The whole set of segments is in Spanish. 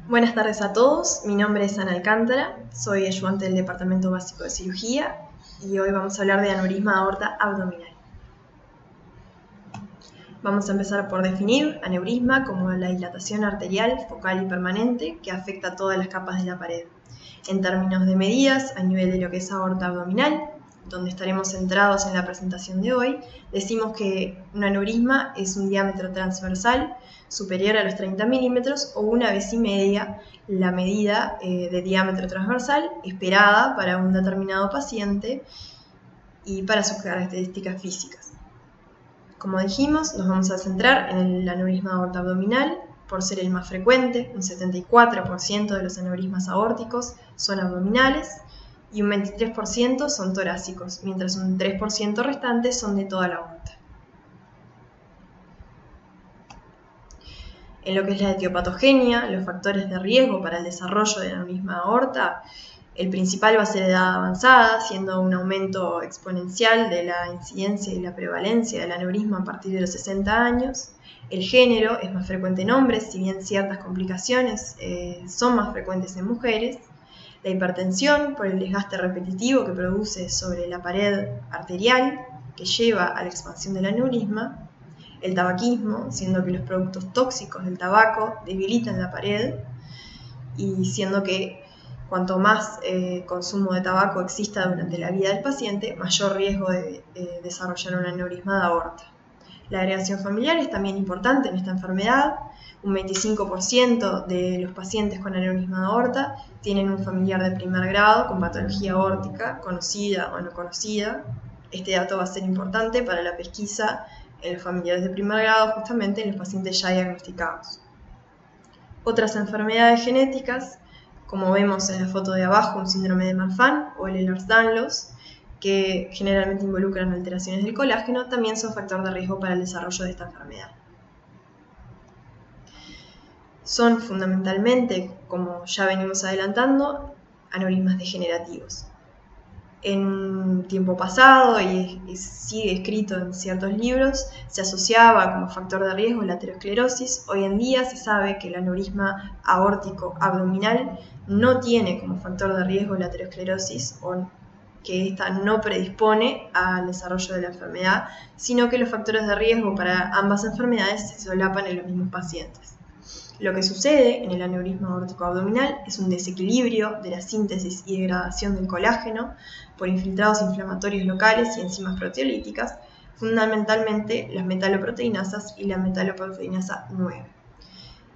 Buenas tardes a todos, mi nombre es Ana Alcántara, soy ayudante del Departamento Básico de Cirugía y hoy vamos a hablar de aneurisma de aorta abdominal. Vamos a empezar por definir aneurisma como la dilatación arterial focal y permanente que afecta a todas las capas de la pared. En términos de medidas, a nivel de lo que es aorta abdominal, donde estaremos centrados en la presentación de hoy, decimos que un aneurisma es un diámetro transversal superior a los 30 milímetros o una vez y media la medida de diámetro transversal esperada para un determinado paciente y para sus características físicas. Como dijimos, nos vamos a centrar en el aneurisma de aorta abdominal por ser el más frecuente. Un 74% de los aneurismas aórticos son abdominales y un 23% son torácicos, mientras un 3% restante son de toda la aorta. En lo que es la etiopatogenia, los factores de riesgo para el desarrollo del aneurisma de aorta, el principal va a ser edad avanzada, siendo un aumento exponencial de la incidencia y la prevalencia del aneurisma a partir de los 60 años. El género es más frecuente en hombres, si bien ciertas complicaciones son más frecuentes en mujeres. La hipertensión por el desgaste repetitivo que produce sobre la pared arterial que lleva a la expansión del aneurisma. El tabaquismo, siendo que los productos tóxicos del tabaco debilitan la pared y siendo que cuanto más consumo de tabaco exista durante la vida del paciente, mayor riesgo de desarrollar un aneurisma de aorta. La agregación familiar es también importante en esta enfermedad. Un 25% de los pacientes con aneurisma de aorta tienen un familiar de primer grado con patología aórtica, conocida o no conocida. Este dato va a ser importante para la pesquisa en los familiares de primer grado, justamente en los pacientes ya diagnosticados. Otras enfermedades genéticas, como vemos en la foto de abajo, un síndrome de Marfan o el Ehlers-Danlos, que generalmente involucran alteraciones del colágeno, también son factor de riesgo para el desarrollo de esta enfermedad. Son fundamentalmente, como ya venimos adelantando, aneurismas degenerativos. En un tiempo pasado, y sigue escrito en ciertos libros, se asociaba como factor de riesgo la aterosclerosis. Hoy en día se sabe que el aneurisma aórtico abdominal no tiene como factor de riesgo la aterosclerosis o que ésta no predispone al desarrollo de la enfermedad, sino que los factores de riesgo para ambas enfermedades se solapan en los mismos pacientes. Lo que sucede en el aneurisma aórtico abdominal es un desequilibrio de la síntesis y degradación del colágeno por infiltrados inflamatorios locales y enzimas proteolíticas, fundamentalmente las metaloproteinasas y la metaloproteinasa 9.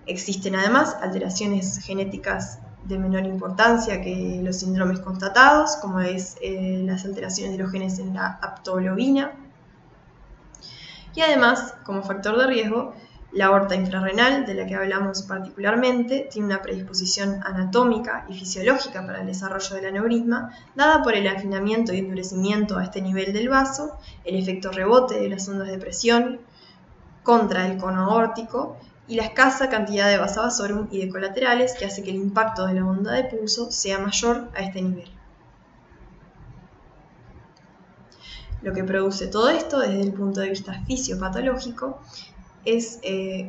Existen además alteraciones genéticas de menor importancia que los síndromes constatados, como es las alteraciones de los genes en la aptoglobina. Y además, como factor de riesgo, la aorta infrarrenal, de la que hablamos particularmente, tiene una predisposición anatómica y fisiológica para el desarrollo del aneurisma, dada por el afinamiento y endurecimiento a este nivel del vaso, el efecto rebote de las ondas de presión contra el cono aórtico y la escasa cantidad de vasa vasorum y de colaterales que hace que el impacto de la onda de pulso sea mayor a este nivel. Lo que produce todo esto desde el punto de vista fisiopatológico es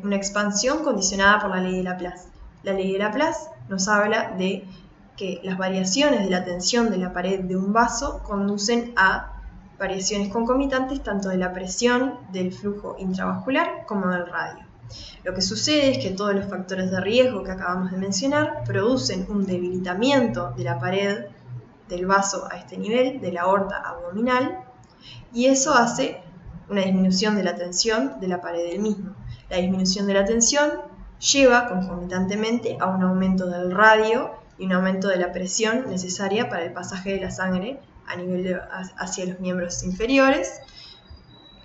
una expansión condicionada por la ley de Laplace. La ley de Laplace nos habla de que las variaciones de la tensión de la pared de un vaso conducen a variaciones concomitantes tanto de la presión del flujo intravascular como del radio. Lo que sucede es que todos los factores de riesgo que acabamos de mencionar producen un debilitamiento de la pared del vaso a este nivel, de la aorta abdominal, y eso hace una disminución de la tensión de la pared del mismo. La disminución de la tensión lleva concomitantemente a un aumento del radio y un aumento de la presión necesaria para el pasaje de la sangre hacia los miembros inferiores,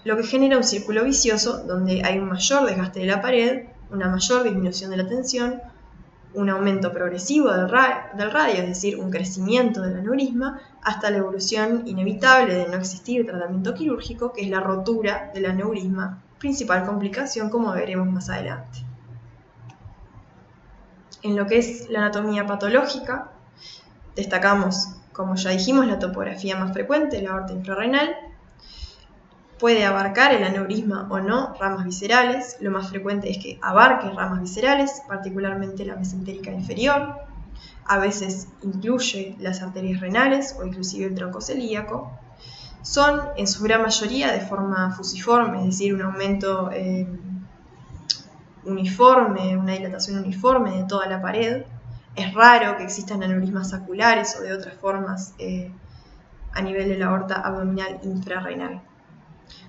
lo que genera un círculo vicioso donde hay un mayor desgaste de la pared, una mayor disminución de la tensión, un aumento progresivo del radio, es decir, un crecimiento del aneurisma, hasta la evolución inevitable de no existir tratamiento quirúrgico, que es la rotura del aneurisma, principal complicación como veremos más adelante. En lo que es la anatomía patológica, destacamos, como ya dijimos, la topografía más frecuente, la aorta infrarrenal. Puede abarcar el aneurisma o no ramas viscerales. Lo más frecuente es que abarque ramas viscerales, particularmente la mesentérica inferior. A veces incluye las arterias renales o inclusive el tronco celíaco. Son en su gran mayoría de forma fusiforme, es decir, un aumento uniforme, una dilatación uniforme de toda la pared. Es raro que existan aneurismas saculares o de otras formas a nivel de la aorta abdominal infrarrenal.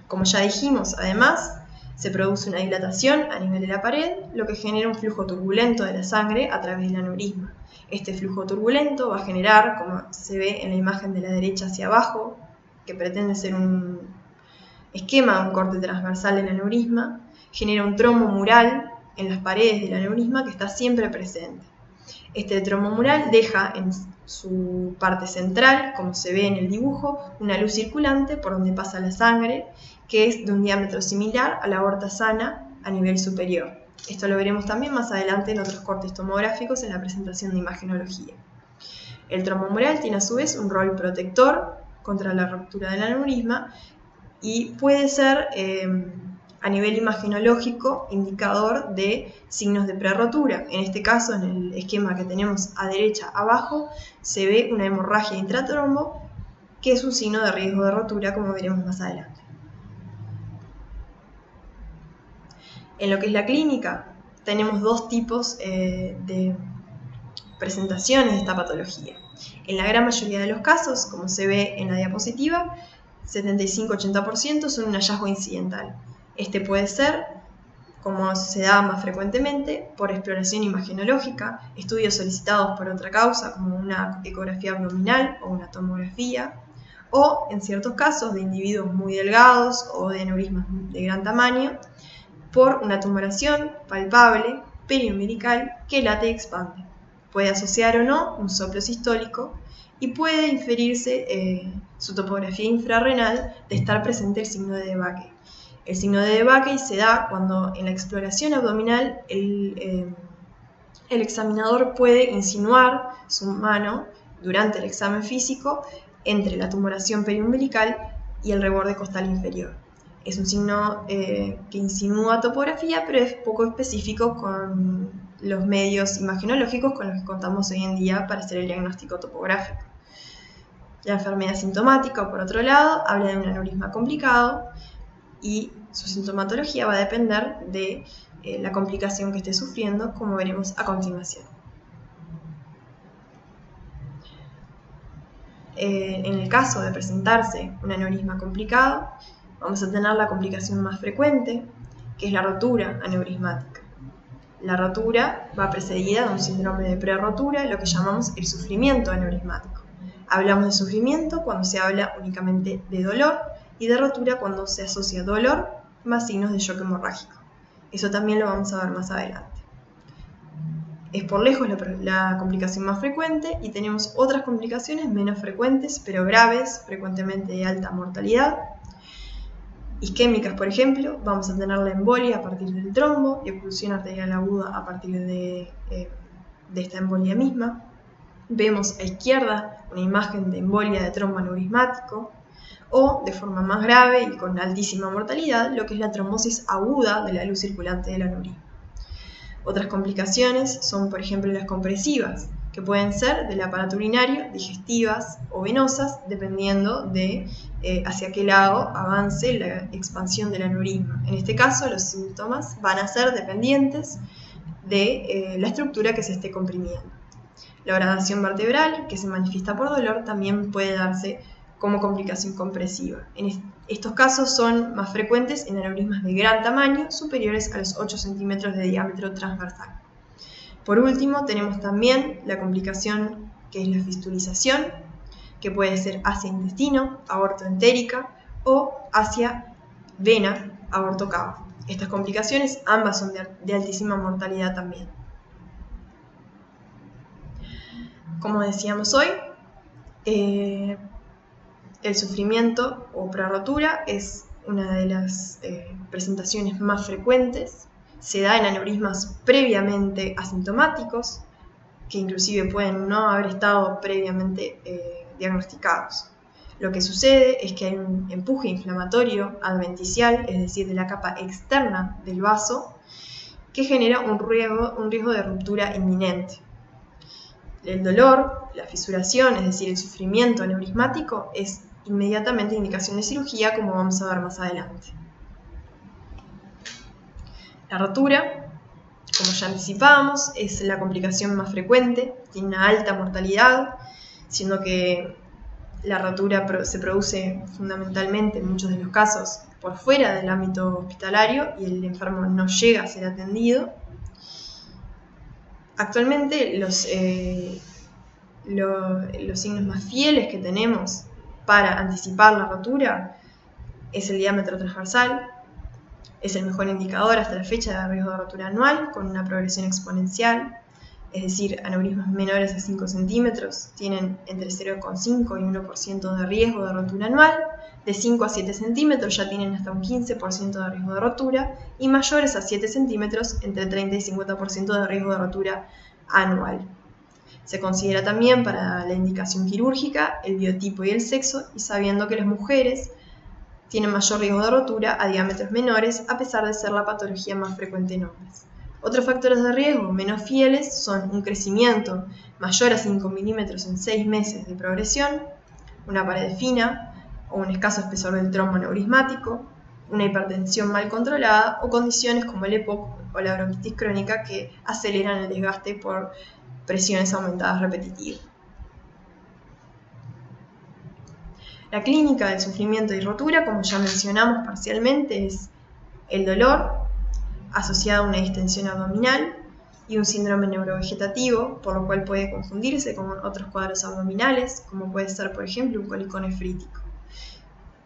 Como ya dijimos, además, se produce una dilatación a nivel de la pared, lo que genera un flujo turbulento de la sangre a través del aneurisma. Este flujo turbulento va a generar, como se ve en la imagen de la derecha hacia abajo, que pretende ser un esquema, un corte transversal del aneurisma, genera un trombo mural en las paredes del aneurisma que está siempre presente. Este trombo mural deja en su parte central, como se ve en el dibujo, una luz circulante por donde pasa la sangre, que es de un diámetro similar a la aorta sana a nivel superior. Esto lo veremos también más adelante en otros cortes tomográficos en la presentación de imagenología. El trombo mural tiene a su vez un rol protector contra la ruptura del aneurisma y puede ser a nivel imagenológico indicador de signos de prerrotura. En este caso, en el esquema que tenemos a derecha abajo, se ve una hemorragia intratrombo, que es un signo de riesgo de rotura, como veremos más adelante. En lo que es la clínica, tenemos dos tipos de presentaciones de esta patología. En la gran mayoría de los casos, como se ve en la diapositiva, 75-80% son un hallazgo incidental. Este puede ser, como se da más frecuentemente, por exploración imagenológica, estudios solicitados por otra causa, como una ecografía abdominal o una tomografía, o en ciertos casos de individuos muy delgados o de aneurismas de gran tamaño, por una tumoración palpable periumbilical que late y expande. Puede asociar o no un soplo sistólico y puede inferirse su topografía infrarrenal de estar presente el signo de Debakey. El signo de Debakey se da cuando en la exploración abdominal el examinador puede insinuar su mano durante el examen físico entre la tumoración periumbilical y el reborde costal inferior. Es un signo que insinúa topografía, pero es poco específico con los medios imagenológicos con los que contamos hoy en día para hacer el diagnóstico topográfico. La enfermedad sintomática, por otro lado, habla de un aneurisma complicado y su sintomatología va a depender de la complicación que esté sufriendo, como veremos a continuación. En el caso de presentarse un aneurisma complicado, vamos a tener la complicación más frecuente, que es la rotura aneurismática. La rotura va precedida de un síndrome de prerrotura, lo que llamamos el sufrimiento aneurismático. Hablamos de sufrimiento cuando se habla únicamente de dolor y de rotura cuando se asocia dolor más signos de shock hemorrágico. Eso también lo vamos a ver más adelante. Es por lejos la complicación más frecuente y tenemos otras complicaciones menos frecuentes pero graves, frecuentemente de alta mortalidad. Isquémicas, por ejemplo, vamos a tener la embolia a partir del trombo y oclusión arterial aguda a partir de esta embolia misma. Vemos a izquierda una imagen de embolia de trombo aneurismático o, de forma más grave y con altísima mortalidad, lo que es la trombosis aguda de la luz circulante del aneurisma. Otras complicaciones son, por ejemplo, las compresivas, que pueden ser del aparato urinario, digestivas o venosas, dependiendo de hacia qué lado avance la expansión del aneurisma. En este caso, los síntomas van a ser dependientes de la estructura que se esté comprimiendo. La horadación vertebral, que se manifiesta por dolor, también puede darse como complicación compresiva. En estos casos son más frecuentes en aneurismas de gran tamaño, superiores a los 8 centímetros de diámetro transversal. Por último, tenemos también la complicación que es la fistulización, que puede ser hacia intestino, aortoentérica, o hacia vena, aorto cava. Estas complicaciones ambas son de altísima mortalidad también. Como decíamos hoy, el sufrimiento o prerrotura es una de las presentaciones más frecuentes. Se da en aneurismas previamente asintomáticos, que inclusive pueden no haber estado previamente diagnosticados. Lo que sucede es que hay un empuje inflamatorio adventicial, es decir, de la capa externa del vaso, que genera un riesgo de ruptura inminente. El dolor, la fisuración, es decir, el sufrimiento aneurismático, es inmediatamente indicación de cirugía, como vamos a ver más adelante. La rotura, como ya anticipábamos, es la complicación más frecuente, tiene una alta mortalidad, siendo que la rotura se produce fundamentalmente en muchos de los casos por fuera del ámbito hospitalario y el enfermo no llega a ser atendido. Actualmente los signos más fieles que tenemos para anticipar la rotura es el diámetro transversal. Es el mejor indicador hasta la fecha de riesgo de rotura anual, con una progresión exponencial, es decir, aneurismas menores a 5 centímetros tienen entre 0,5 y 1% de riesgo de rotura anual, de 5 a 7 centímetros ya tienen hasta un 15% de riesgo de rotura, y mayores a 7 centímetros entre 30 y 50% de riesgo de rotura anual. Se considera también para la indicación quirúrgica el biotipo y el sexo, y sabiendo que las mujeres tienen mayor riesgo de rotura a diámetros menores, a pesar de ser la patología más frecuente en hombres. Otros factores de riesgo menos fieles son un crecimiento mayor a 5 milímetros en 6 meses de progresión, una pared fina o un escaso espesor del trombo aneurismático, una hipertensión mal controlada o condiciones como el EPOC o la bronquitis crónica que aceleran el desgaste por presiones aumentadas repetitivas. La clínica del sufrimiento y rotura, como ya mencionamos parcialmente, es el dolor asociado a una distensión abdominal y un síndrome neurovegetativo, por lo cual puede confundirse con otros cuadros abdominales, como puede ser, por ejemplo, un cólico nefrítico.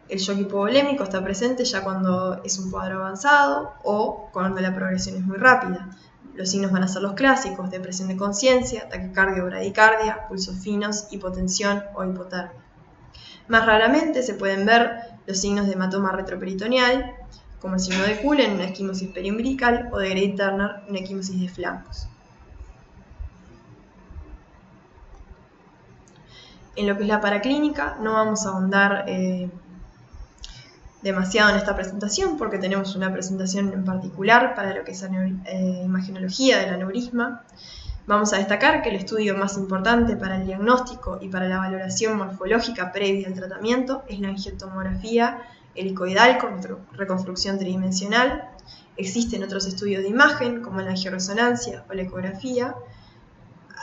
El shock hipovolémico está presente ya cuando es un cuadro avanzado o cuando la progresión es muy rápida. Los signos van a ser los clásicos: depresión de conciencia, taquicardia o bradicardia, pulsos finos, hipotensión o hipotermia. Más raramente se pueden ver los signos de hematoma retroperitoneal, como el signo de Cullen, una equimosis periumbilical, o de Grey-Turner, una equimosis de flancos. En lo que es la paraclínica, no vamos a ahondar demasiado en esta presentación, porque tenemos una presentación en particular para lo que es imagenología del aneurisma. Vamos a destacar que el estudio más importante para el diagnóstico y para la valoración morfológica previa al tratamiento es la angiotomografía helicoidal con reconstrucción tridimensional. Existen otros estudios de imagen, como la angioresonancia o la ecografía,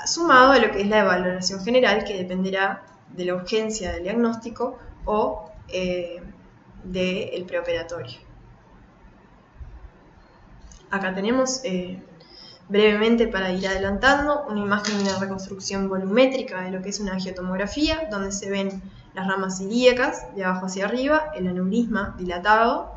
sumado a lo que es la valoración general, que dependerá de la urgencia del diagnóstico o del preoperatorio. Acá tenemos brevemente, para ir adelantando, una imagen de una reconstrucción volumétrica de lo que es una angiotomografía, donde se ven las ramas ilíacas de abajo hacia arriba, el aneurisma dilatado.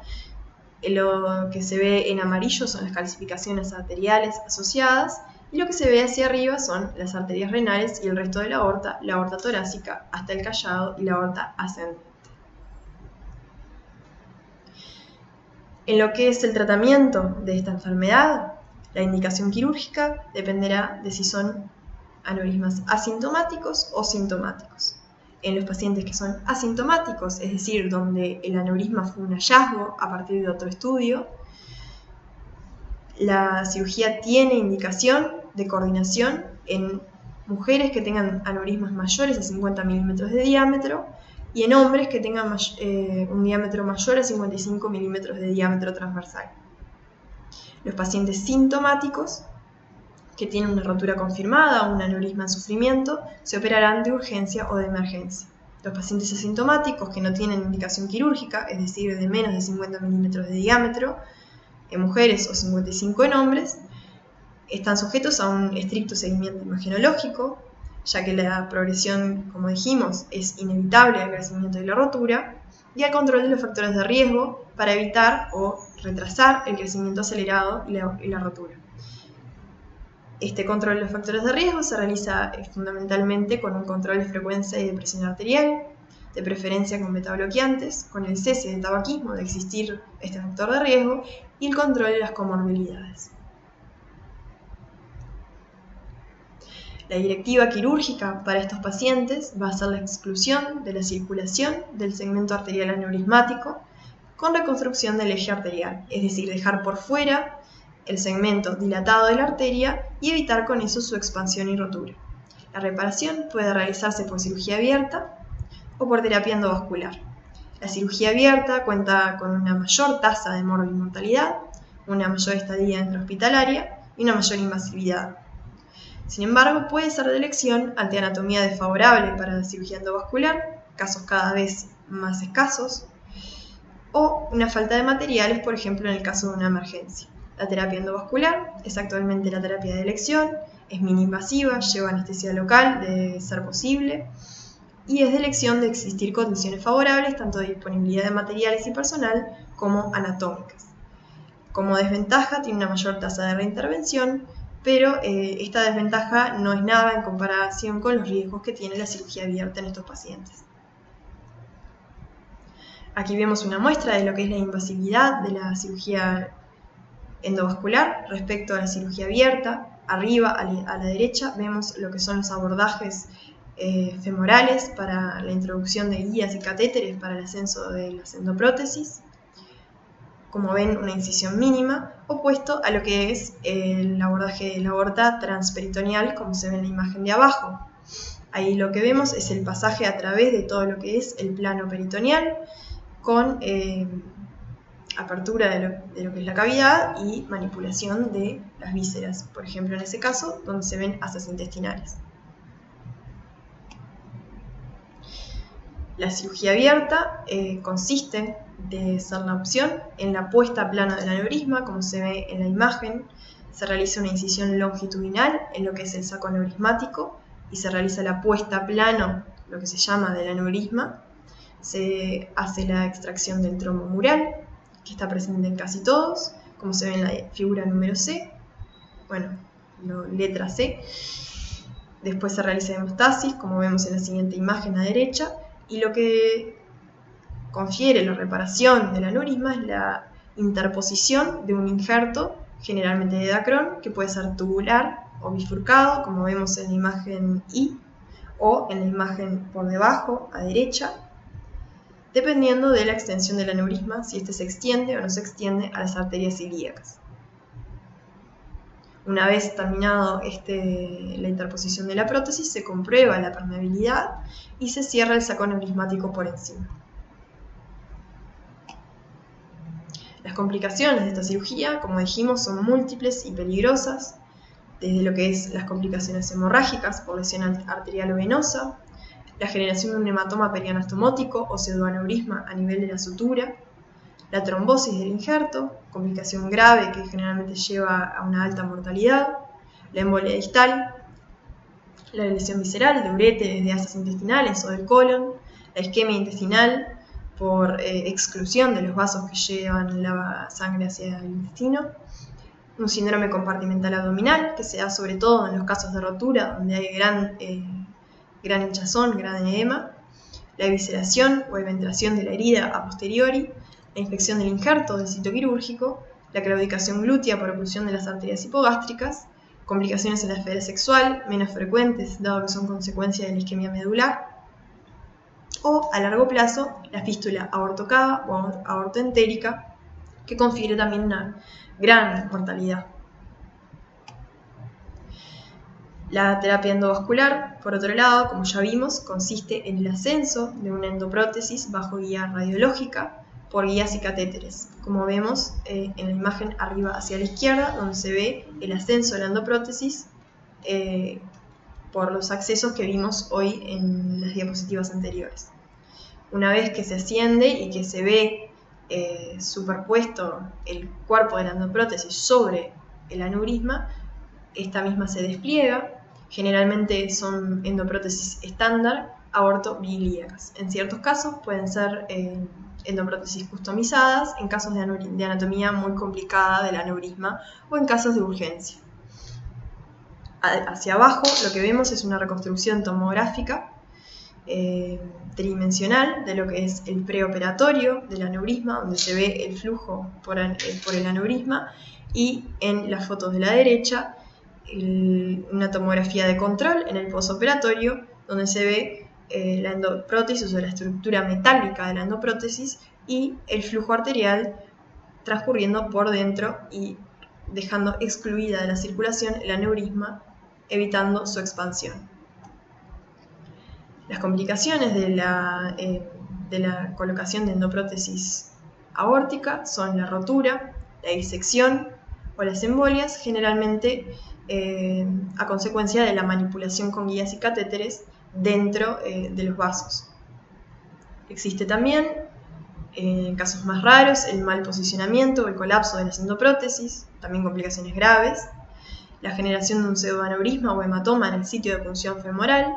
Lo que se ve en amarillo son las calcificaciones arteriales asociadas, y lo que se ve hacia arriba son las arterias renales y el resto de la aorta torácica hasta el callado y la aorta ascendente. En lo que es el tratamiento de esta enfermedad, la indicación quirúrgica dependerá de si son aneurismas asintomáticos o sintomáticos. En los pacientes que son asintomáticos, es decir, donde el aneurisma fue un hallazgo a partir de otro estudio, la cirugía tiene indicación de coordinación en mujeres que tengan aneurismas mayores a 50 milímetros de diámetro y en hombres que tengan un diámetro mayor a 55 milímetros de diámetro transversal. Los pacientes sintomáticos que tienen una rotura confirmada o un aneurisma en sufrimiento se operarán de urgencia o de emergencia. Los pacientes asintomáticos que no tienen indicación quirúrgica, es decir, de menos de 50 milímetros de diámetro, en mujeres o 55 en hombres, están sujetos a un estricto seguimiento imagenológico, ya que la progresión, como dijimos, es inevitable al crecimiento de la rotura, y al control de los factores de riesgo para evitar o retrasar el crecimiento acelerado y la rotura. Este control de los factores de riesgo se realiza fundamentalmente con un control de frecuencia y de presión arterial, de preferencia con betabloqueantes, con el cese del tabaquismo de existir este factor de riesgo y el control de las comorbilidades. La directiva quirúrgica para estos pacientes va a ser la exclusión de la circulación del segmento arterial aneurismático con reconstrucción del eje arterial, es decir, dejar por fuera el segmento dilatado de la arteria y evitar con eso su expansión y rotura. La reparación puede realizarse por cirugía abierta o por terapia endovascular. La cirugía abierta cuenta con una mayor tasa de morbimortalidad, una mayor estadía intrahospitalaria y una mayor invasividad. Sin embargo, puede ser de elección ante anatomía desfavorable para la cirugía endovascular, casos cada vez más escasos, o una falta de materiales, por ejemplo, en el caso de una emergencia. La terapia endovascular es actualmente la terapia de elección, es mini-invasiva, lleva anestesia local de ser posible y es de elección de existir condiciones favorables tanto de disponibilidad de materiales y personal como anatómicas. Como desventaja tiene una mayor tasa de reintervención, pero esta desventaja no es nada en comparación con los riesgos que tiene la cirugía abierta en estos pacientes. Aquí vemos una muestra de lo que es la invasividad de la cirugía endovascular respecto a la cirugía abierta. Arriba a la derecha vemos lo que son los abordajes femorales para la introducción de guías y catéteres para el ascenso de las endoprótesis. Como ven, una incisión mínima, opuesto a lo que es el abordaje de la aorta transperitoneal, como se ve en la imagen de abajo. Ahí lo que vemos es el pasaje a través de todo lo que es el plano peritoneal, con apertura de lo que es la cavidad y manipulación de las vísceras, por ejemplo en ese caso, donde se ven asas intestinales. La cirugía abierta consiste de ser la opción en la puesta a plano del aneurisma, como se ve en la imagen. Se realiza una incisión longitudinal en lo que es el saco aneurismático y se realiza la puesta a plano, lo que se llama del aneurisma. Se hace la extracción del trombo mural, que está presente en casi todos, como se ve en la figura número C, letra C. Después se realiza hemostasis, como vemos en la siguiente imagen a derecha, y lo que confiere la reparación del aneurisma es la interposición de un injerto, generalmente de Dacron, que puede ser tubular o bifurcado, como vemos en la imagen I, o en la imagen por debajo, a derecha, dependiendo de la extensión del aneurisma, si este se extiende o no se extiende a las arterias ilíacas. Una vez terminado la interposición de la prótesis, se comprueba la permeabilidad y se cierra el saco aneurismático por encima. Las complicaciones de esta cirugía, como dijimos, son múltiples y peligrosas, desde lo que es las complicaciones hemorrágicas por lesión arterial o venosa, la generación de un hematoma perianastomótico o pseudoaneurisma a nivel de la sutura, la trombosis del injerto, complicación grave que generalmente lleva a una alta mortalidad, la embolia distal, la lesión visceral de uréteres, de asas intestinales o del colon, la isquemia intestinal por exclusión de los vasos que llevan la sangre hacia el intestino, un síndrome compartimental abdominal que se da sobre todo en los casos de rotura donde hay gran hinchazón, gran edema, la evisceración o eventración de la herida a posteriori, la infección del injerto del sitio quirúrgico, la claudicación glútea por oclusión de las arterias hipogástricas, complicaciones en la esfera sexual, menos frecuentes dado que son consecuencia de la isquemia medular, o a largo plazo la fístula aortocava o aortoentérica, que confiere también una gran mortalidad. La terapia endovascular, por otro lado, como ya vimos, consiste en el ascenso de una endoprótesis bajo guía radiológica por guías y catéteres, como vemos en la imagen arriba hacia la izquierda, donde se ve el ascenso de la endoprótesis por los accesos que vimos hoy en las diapositivas anteriores. Una vez que se asciende y que se ve superpuesto el cuerpo de la endoprótesis sobre el aneurisma, esta misma se despliega. Generalmente son endoprótesis estándar aorto-biilíacas. En ciertos casos pueden ser endoprótesis customizadas en casos de anatomía muy complicada del aneurisma o en casos de urgencia. Hacia abajo lo que vemos es una reconstrucción tomográfica tridimensional de lo que es el preoperatorio del aneurisma, donde se ve el flujo por el aneurisma, y en las fotos de la derecha una tomografía de control en el posoperatorio, donde se ve la endoprótesis o la estructura metálica de la endoprótesis y el flujo arterial transcurriendo por dentro y dejando excluida de la circulación el aneurisma, evitando su expansión. Las complicaciones de la colocación de endoprótesis aórtica son la rotura, la disección o las embolias, generalmente a consecuencia de la manipulación con guías y catéteres dentro de los vasos. Existe también, en casos más raros, el mal posicionamiento o el colapso de las endoprótesis, también complicaciones graves, la generación de un pseudoaneurisma o hematoma en el sitio de punción femoral,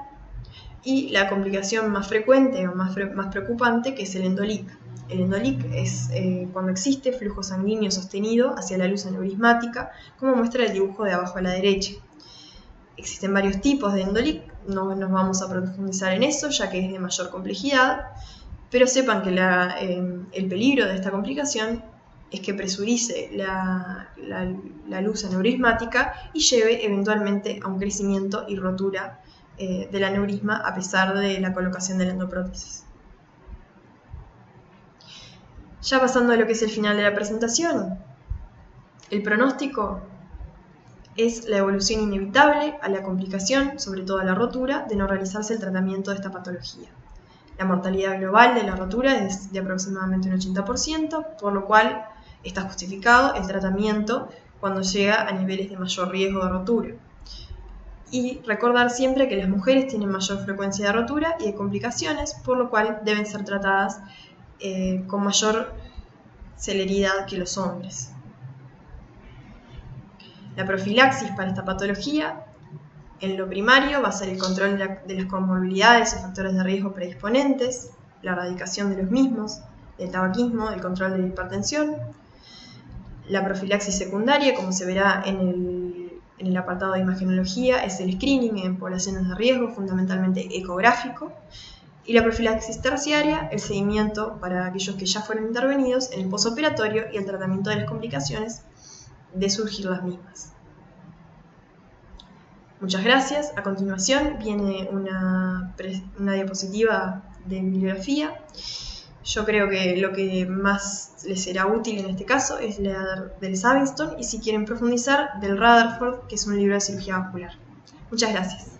y la complicación más frecuente o más preocupante, que es el endolic. El endolic es cuando existe flujo sanguíneo sostenido hacia la luz aneurismática, como muestra el dibujo de abajo a la derecha. Existen varios tipos de endolic, no nos vamos a profundizar en eso, ya que es de mayor complejidad, pero sepan que el peligro de esta complicación es que presurice la luz aneurismática y lleve eventualmente a un crecimiento y rotura del aneurisma a pesar de la colocación de la endoprótesis. Ya pasando a lo que es el final de la presentación, el pronóstico es la evolución inevitable a la complicación, sobre todo a la rotura, de no realizarse el tratamiento de esta patología. La mortalidad global de la rotura es de aproximadamente un 80%, por lo cual está justificado el tratamiento cuando llega a niveles de mayor riesgo de rotura. Y recordar siempre que las mujeres tienen mayor frecuencia de rotura y de complicaciones, por lo cual deben ser tratadas con mayor celeridad que los hombres. La profilaxis para esta patología, en lo primario, va a ser el control de las comorbilidades y factores de riesgo predisponentes, la erradicación de los mismos, del tabaquismo, el control de la hipertensión. La profilaxis secundaria, como se verá en el apartado de imagenología, es el screening en poblaciones de riesgo, fundamentalmente ecográfico. Y la profilaxis terciaria, el seguimiento para aquellos que ya fueron intervenidos en el posoperatorio y el tratamiento de las complicaciones de surgir las mismas. Muchas gracias. A continuación viene una diapositiva de bibliografía. Yo creo que lo que más les será útil en este caso es la del Savington y si quieren profundizar del Rutherford, que es un libro de cirugía vascular. Muchas gracias.